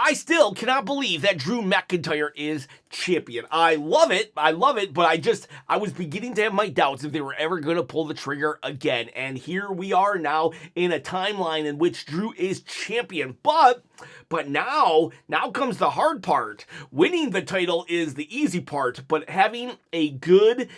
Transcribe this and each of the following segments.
I still cannot believe that Drew McIntyre is champion. I love it, but I was beginning to have my doubts if they were ever going to pull the trigger again. And here we are now in a timeline in which Drew is champion. But now comes the hard part. Winning the title is the easy part, but having a good,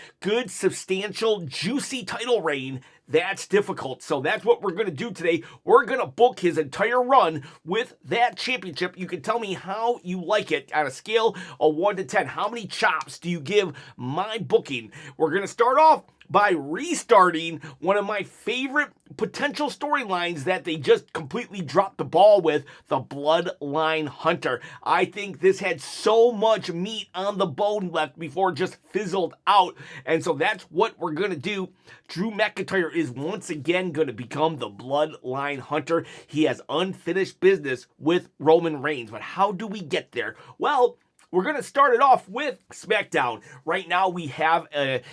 substantial, juicy title reign, that's difficult. So that's what we're going to do today. We're going to book his entire run with that championship. You can tell me how you like it on a scale of 1 to 10. How many chops do you give my booking? We're going to start off by restarting one of my favorite potential storylines that they just completely dropped the ball with, the Bloodline Hunter. I think this had so much meat on the bone left before it just fizzled out, and so that's what we're going to do. Drew McIntyre is once again going to become the Bloodline Hunter. He has unfinished business with Roman Reigns, but how do we get there? Well, we're going to start it off with Smackdown. Right now we have 8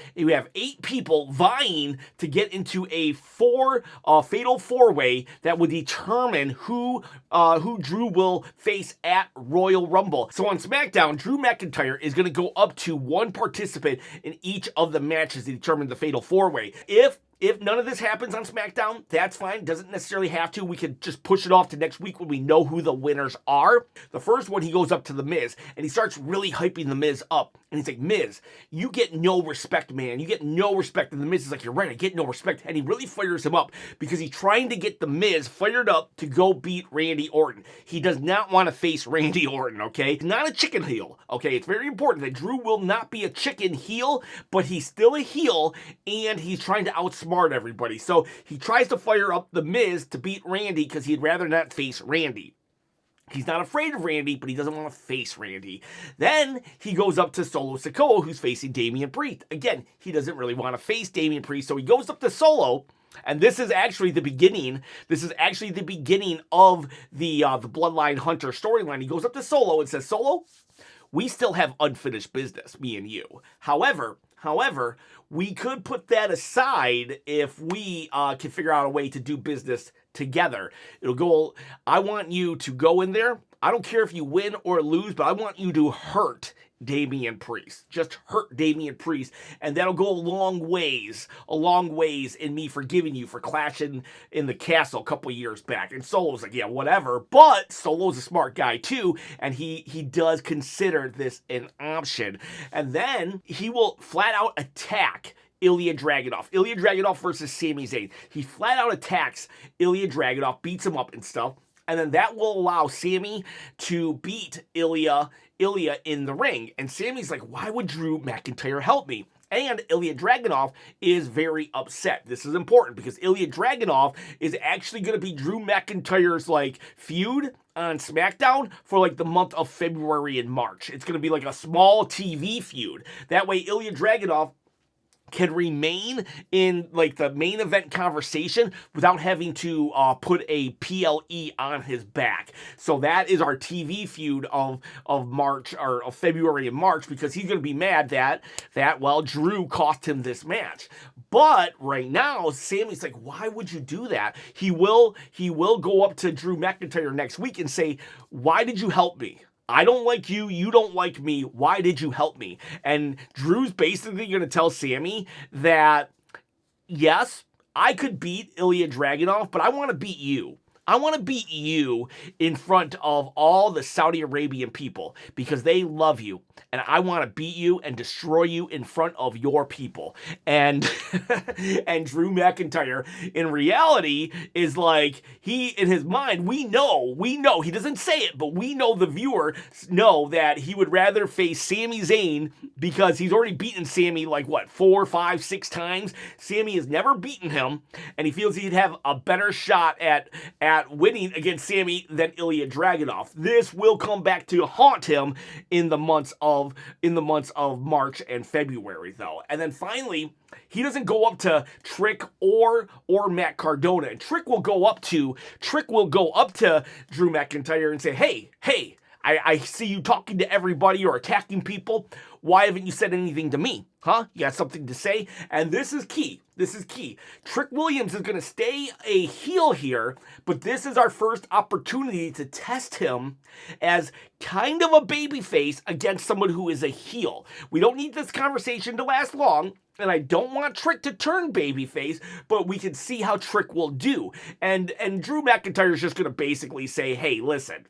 people vying to get into a fatal 4-way that would determine who Drew will face at Royal Rumble. So on Smackdown, Drew McIntyre is going to go up to one participant in each of the matches to determine the fatal 4-way. If none of this happens on SmackDown, that's fine. Doesn't necessarily have to. We could just push it off to next week when we know who the winners are. The first one, he goes up to The Miz, and he starts really hyping The Miz up. And he's like, Miz, you get no respect, man. You get no respect. And The Miz is like, you're right, I get no respect. And he really fires him up because he's trying to get The Miz fired up to go beat Randy Orton. He does not want to face Randy Orton, okay? He's not a chicken heel, okay? It's very important that Drew will not be a chicken heel, but he's still a heel, and he's trying to outsmart everybody. So he tries to fire up The Miz to beat Randy because he'd rather not face Randy. He's not afraid of Randy, but he doesn't want to face Randy. Then he goes up to Solo Sikoa, who's facing Damian Priest. Again, he doesn't really want to face Damian Priest, so he goes up to Solo, and this is actually the beginning. This is actually the beginning of the Bloodline Hunter storyline. He goes up to Solo and says, Solo, we still have unfinished business, me and you. However, we could put that aside if we can figure out a way to do business together. I want you to go in there. I don't care if you win or lose, but I want you to hurt Damian Priest. Just hurt Damian Priest, and that'll go a long ways in me forgiving you for clashing in the castle a couple years back. And Solo's like, yeah, whatever. But Solo's a smart guy too, and he does consider this an option. And then he will flat out attack Ilya Dragunov. Ilya Dragunov versus Sami Zayn. He flat out attacks Ilya Dragunov, beats him up and stuff. And then that will allow Sami to beat Ilya in the ring. And Sami's like, why would Drew McIntyre help me? And Ilya Dragunov is very upset. This is important because Ilya Dragunov is actually going to be Drew McIntyre's feud on SmackDown for the month of February and March. It's going to be a small TV feud. That way Ilya Dragunov can remain in the main event conversation without having to put a PLE on his back. So that is our TV feud of March, or of February and March, because he's going to be mad that Drew cost him this match. But right now, Sami's like, why would you do that? He will go up to Drew McIntyre next week and say, why did you help me? I don't like you, you don't like me, why did you help me? And Drew's basically going to tell Sami that, yes, I could beat Ilya Dragunov, but I want to beat you. I want to beat you in front of all the Saudi Arabian people because they love you. And I want to beat you and destroy you in front of your people. And and Drew McIntyre, in reality, is in his mind, we know, he doesn't say it, but we know, the viewer know, that he would rather face Sami Zayn because he's already beaten Sami 4, 5, 6 times. Sami has never beaten him, and he feels he'd have a better shot at winning against Sami than Ilya Dragunov. This will come back to haunt him in the months of March and February, though. And then finally, he doesn't go up to Trick or Matt Cardona, and Trick will go up to Drew McIntyre and say, hey, I see you talking to everybody or attacking people. Why haven't you said anything to me? Huh? You got something to say? And this is key. This is key. Trick Williams is going to stay a heel here, but this is our first opportunity to test him as kind of a babyface against someone who is a heel. We don't need this conversation to last long, and I don't want Trick to turn babyface, but we can see how Trick will do. And Drew McIntyre is just going to basically say, hey, listen,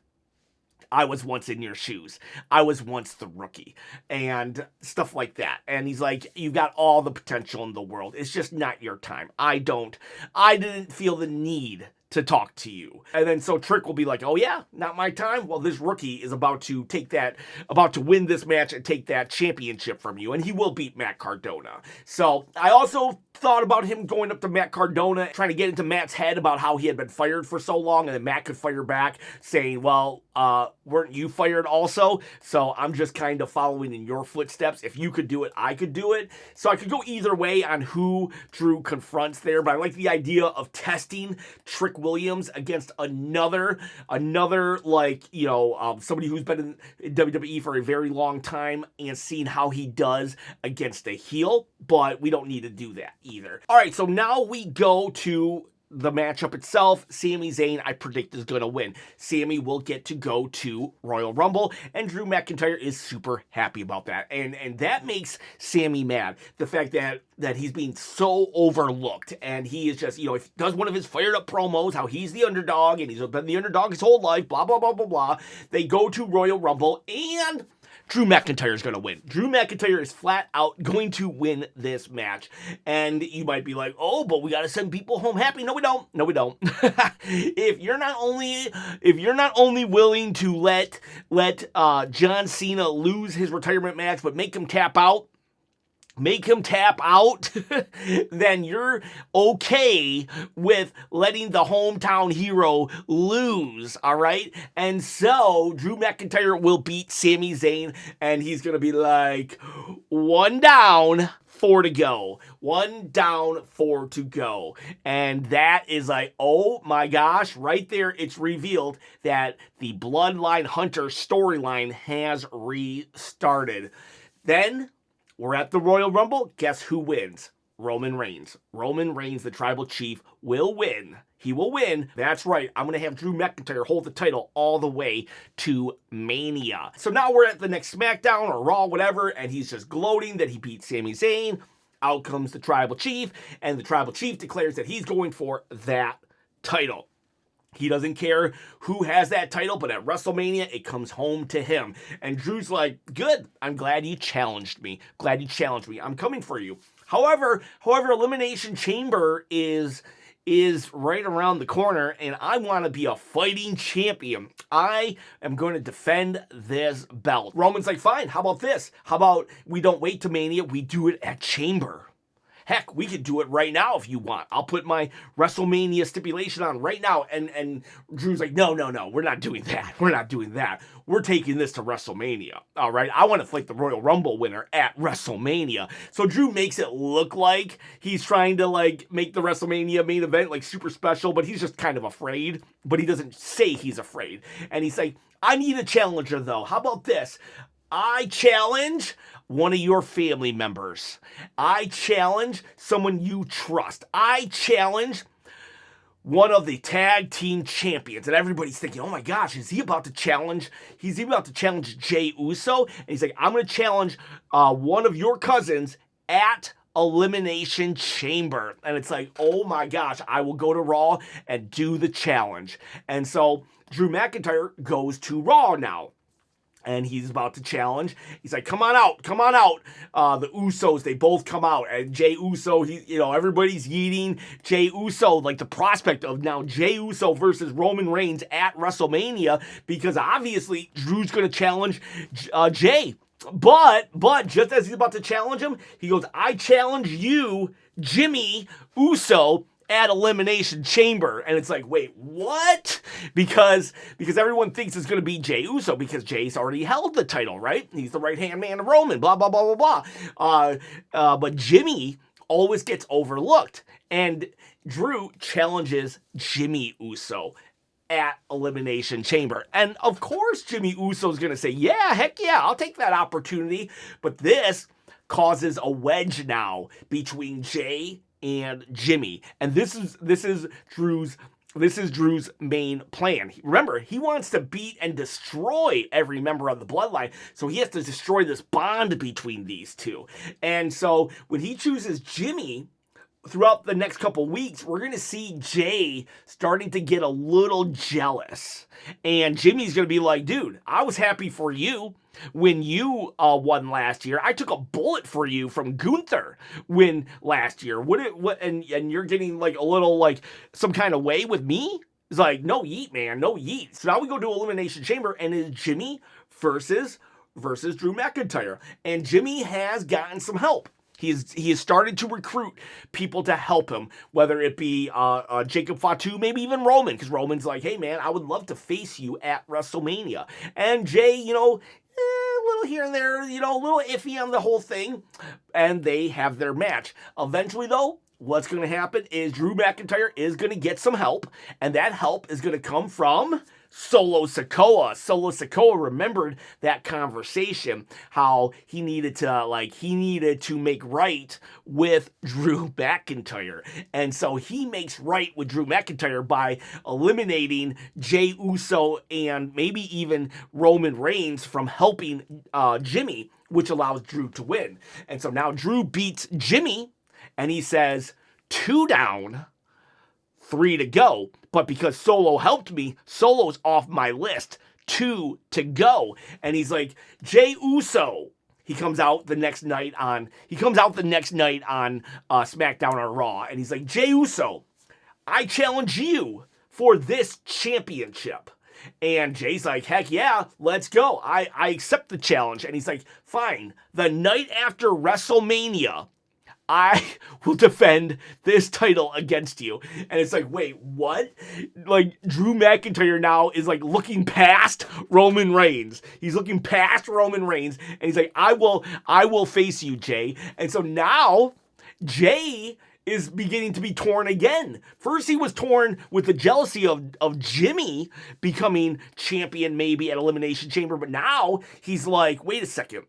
I was once in your shoes. I was once the rookie and stuff like that. And he's like, you got all the potential in the world. It's just not your time. I didn't feel the need to talk to you. And then so Trick will be like, oh yeah, not my time. Well, this rookie is about to win this match and take that championship from you. And he will beat Matt Cardona. So I also thought about him going up to Matt Cardona, trying to get into Matt's head about how he had been fired for so long, and then Matt could fire back saying, well, weren't you fired also? So I'm just kind of following in your footsteps. If you could do it, I could do it. So I could go either way on who Drew confronts there, but I like the idea of testing Trick Williams against another like, somebody who's been in WWE for a very long time and seeing how he does against a heel, but we don't need to do that either. All right, so now we go to the matchup itself. Sami Zayn, I predict, is going to win. Sami will get to go to Royal Rumble, and Drew McIntyre is super happy about that. And that makes Sami mad. The fact that he's being so overlooked, and he is just, if he does one of his fired up promos, how he's the underdog, and he's been the underdog his whole life, blah, blah, blah, blah, blah. They go to Royal Rumble, and Drew McIntyre is going to win. Drew McIntyre is flat out going to win this match. And you might be like, oh, but we got to send people home happy. No, we don't. No, we don't. If you're not only willing to let John Cena lose his retirement match, but make him tap out, then you're okay with letting the hometown hero lose, all right? And so Drew McIntyre will beat Sami Zayn, and he's going to be like, 1 down, 4 to go. 1 down, 4 to go. And that is like, oh my gosh, right there, it's revealed that the Bloodline Hunter storyline has restarted. Then we're at the Royal Rumble. Guess who wins? Roman Reigns. Roman Reigns, the tribal chief, will win. He will win. That's right. I'm going to have Drew McIntyre hold the title all the way to Mania. So now we're at the next Smackdown or Raw, whatever, and he's just gloating that he beat Sami Zayn. Out comes the tribal chief, and the tribal chief declares that he's going for that title. He doesn't care who has that title, but at WrestleMania, it comes home to him. And Drew's like, good, I'm glad you challenged me. I'm coming for you. However, Elimination Chamber is right around the corner, and I want to be a fighting champion. I am going to defend this belt. Roman's like, fine, how about this? How about we don't wait to Mania, we do it at Chamber? Heck, we could do it right now if you want. I'll put my WrestleMania stipulation on right now. And Drew's like, no, we're not doing that. We're taking this to WrestleMania. All right, I want to fight the Royal Rumble winner at WrestleMania. So Drew makes it look like he's trying to make the WrestleMania main event super special, but he's just kind of afraid. But he doesn't say he's afraid. And he's like, I need a challenger though. How about this? I challenge one of your family members. I challenge someone you trust. I challenge one of the tag team champions. And everybody's thinking, oh my gosh, is he about to challenge? He's about to challenge Jey Uso. And he's like, I'm going to challenge one of your cousins at Elimination Chamber. And it's like, oh my gosh, I will go to Raw and do the challenge. And so Drew McIntyre goes to Raw now. And he's about to challenge. He's like, come on out. The Usos, they both come out. And Jey Uso, everybody's yeeting Jey Uso, the prospect of now Jey Uso versus Roman Reigns at WrestleMania, because obviously Drew's going to challenge Jey. But just as he's about to challenge him, he goes, I challenge you, Jimmy Uso, at Elimination Chamber. And it's like, wait, what? Because everyone thinks it's going to be Jey Uso, because Jey's already held the title, right? He's the right-hand man of Roman, blah, blah, blah, blah, blah. But Jimmy always gets overlooked. And Drew challenges Jimmy Uso at Elimination Chamber. And of course, Jimmy Uso's going to say, yeah, heck yeah, I'll take that opportunity. But this causes a wedge now between Jey and Jimmy. And this is Drew's main plan. Remember, he wants to beat and destroy every member of the Bloodline, so he has to destroy this bond between these two. And so when he chooses Jimmy, throughout the next couple weeks, we're going to see Jey starting to get a little jealous. And Jimmy's going to be like, dude, I was happy for you when you won last year. I took a bullet for you from Gunther win last year. And you're getting like a little like some kind of way with me? It's like, no yeet, man, no yeet. So now we go to Elimination Chamber, and it's Jimmy versus Drew McIntyre. And Jimmy has gotten some help. He has started to recruit people to help him, whether it be Jacob Fatu, maybe even Roman, because Roman's like, hey, man, I would love to face you at WrestleMania. And Jey, a little here and there, a little iffy on the whole thing. And they have their match. Eventually, though, what's going to happen is Drew McIntyre is going to get some help, and that help is going to come from Solo Sikoa. Solo Sikoa remembered that conversation, how he needed to make right with Drew McIntyre. And so he makes right with Drew McIntyre by eliminating Jey Uso and maybe even Roman Reigns from helping Jimmy, which allows Drew to win. And so now Drew beats Jimmy, and he says, 2 down, 3 to go. But because Solo helped me, Solo's off my list. 2 to go. And he's like, Jey Uso. He comes out the next night on Smackdown or Raw. And he's like, Jey Uso, I challenge you for this championship. And Jay's like, heck yeah, let's go. I accept the challenge. And he's like, fine. The night after WrestleMania, I will defend this title against you. And it's like, wait, what? Like, Drew McIntyre now is like looking past Roman Reigns. He's looking past Roman Reigns. And he's like, I will face you, Jey. And so now Jey is beginning to be torn again. First, he was torn with the jealousy of Jimmy becoming champion maybe at Elimination Chamber. But now he's like, wait a second.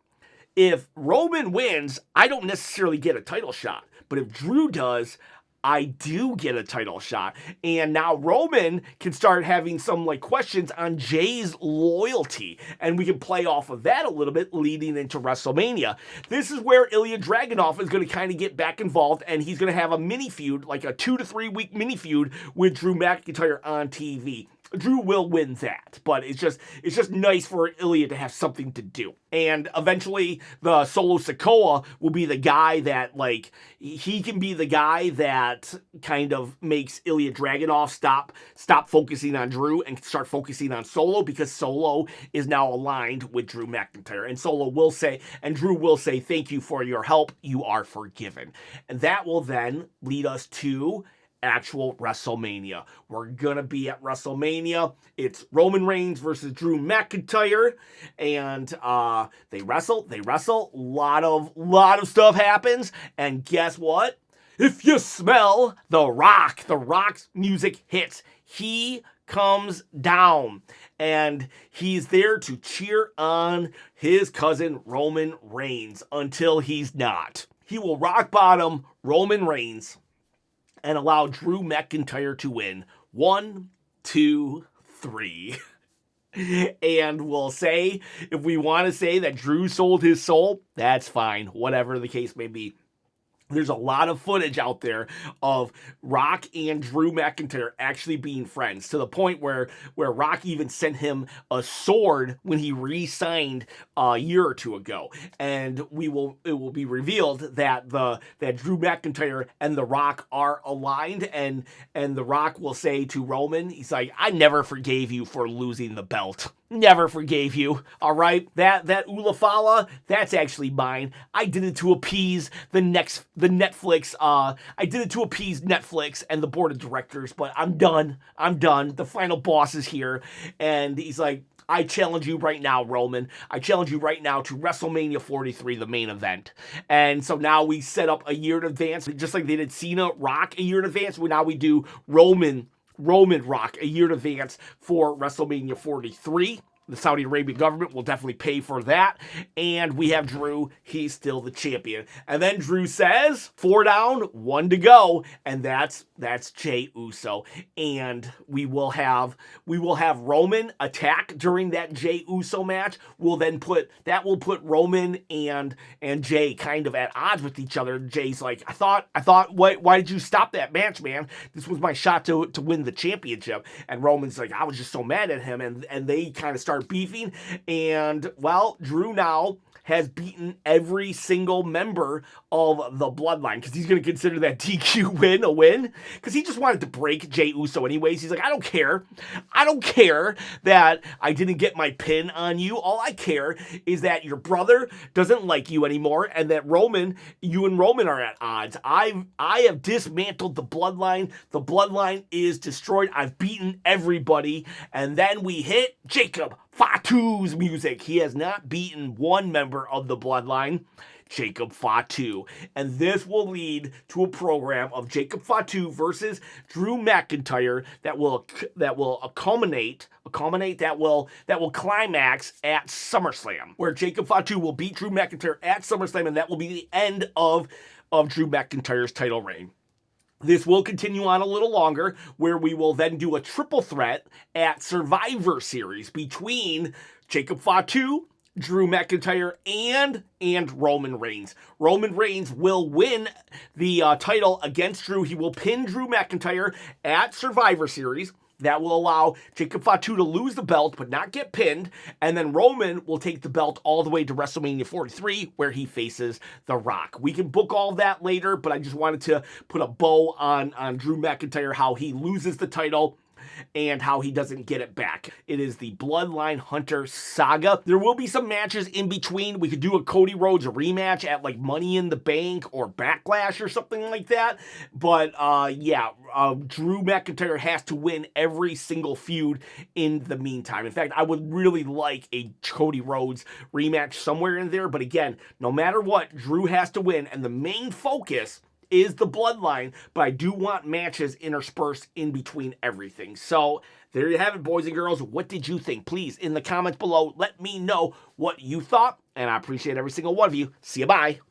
If Roman wins, I don't necessarily get a title shot. But if Drew does, I do get a title shot. And now Roman can start having some questions on Jay's loyalty. And we can play off of that a little bit leading into WrestleMania. This is where Ilya Dragunov is going to kind of get back involved. And he's going to have a mini feud, like a 2 to 3 week mini feud with Drew McIntyre on TV. Drew will win that, but it's just nice for Ilya to have something to do. And eventually, the Solo Sikoa will be the guy that, he can be the guy that kind of makes Ilya Dragunov stop focusing on Drew and start focusing on Solo, because Solo is now aligned with Drew McIntyre. And Drew will say, thank you for your help, you are forgiven. And that will then lead us to actual WrestleMania. We're gonna be at WrestleMania. It's Roman Reigns versus Drew McIntyre, and they wrestle. A lot of stuff happens, and guess what? If you smell The Rock's music hits. He comes down, and he's there to cheer on his cousin Roman Reigns until he's not. He will rock bottom Roman Reigns and allow Drew McIntyre to win. 1, 2, 3. And we'll say, if we want to say that Drew sold his soul, that's fine, whatever the case may be. There's a lot of footage out there of Rock and Drew McIntyre actually being friends, to the point where Rock even sent him a sword when he re-signed a year or two ago. And it will be revealed that Drew McIntyre and The Rock are aligned, and The Rock will say to Roman, he's like, I never forgave you for losing the belt. Never forgave you, all right? That Ulafala, that's actually mine. I did it to appease the Netflix. I did it to appease Netflix and the board of directors, but I'm done. The final boss is here. And he's like, I challenge you right now, Roman. I challenge you right now to WrestleMania 43, the main event. And so now we set up a year in advance, just like they did Cena, Rock a year in advance. Now we do Roman Roman rock a year in advance for WrestleMania 43. The Saudi Arabian government will definitely pay for that. And we have Drew. He's still the champion. And then Drew says, 4 down, 1 to go. And that's Jey Uso. And we will have Roman attack during that Jey Uso match. Will put Roman and Jey kind of at odds with each other. Jey's like, I thought, why did you stop that match, man? This was my shot to win the championship. And Roman's like, I was just so mad at him. And they kind of start beefing, and well, Drew now has beaten every single member of the Bloodline, because he's going to consider that DQ win a win, because he just wanted to break Jey Uso anyways. He's like, I don't care that I didn't get my pin on you. All I care is that your brother doesn't like you anymore, and that you and Roman are at odds. I have dismantled the Bloodline. The Bloodline is destroyed. I've beaten everybody. And then we hit Jacob Fatu's music. He has not beaten one member of the Bloodline, Jacob Fatu. And this will lead to a program of Jacob Fatu versus Drew McIntyre that will climax at SummerSlam, where Jacob Fatu will beat Drew McIntyre at SummerSlam, and that will be the end of Drew McIntyre's title reign. This will continue on a little longer, where we will then do a triple threat at Survivor Series between Jacob Fatu, Drew McIntyre, and Roman Reigns. Roman Reigns will win the title against Drew. He will pin Drew McIntyre at Survivor Series. That will allow Jacob Fatu to lose the belt but not get pinned. And then Roman will take the belt all the way to WrestleMania 43, where he faces The Rock. We can book all that later, but I just wanted to put a bow on Drew McIntyre, how he loses the title and how he doesn't get it back. It is the Bloodline Hunter saga. There will be some matches in between. We could do a Cody Rhodes rematch at like Money in the Bank or Backlash or something like that. But Drew McIntyre has to win every single feud in the meantime. In fact, I would really like a Cody Rhodes rematch somewhere in there. But again, no matter what, Drew has to win. And the main focus is the Bloodline, but I do want matches interspersed in between everything. So there you have it, boys and girls. What did you think? Please, in the comments below, let me know what you thought, and I appreciate every single one of you. See you, bye.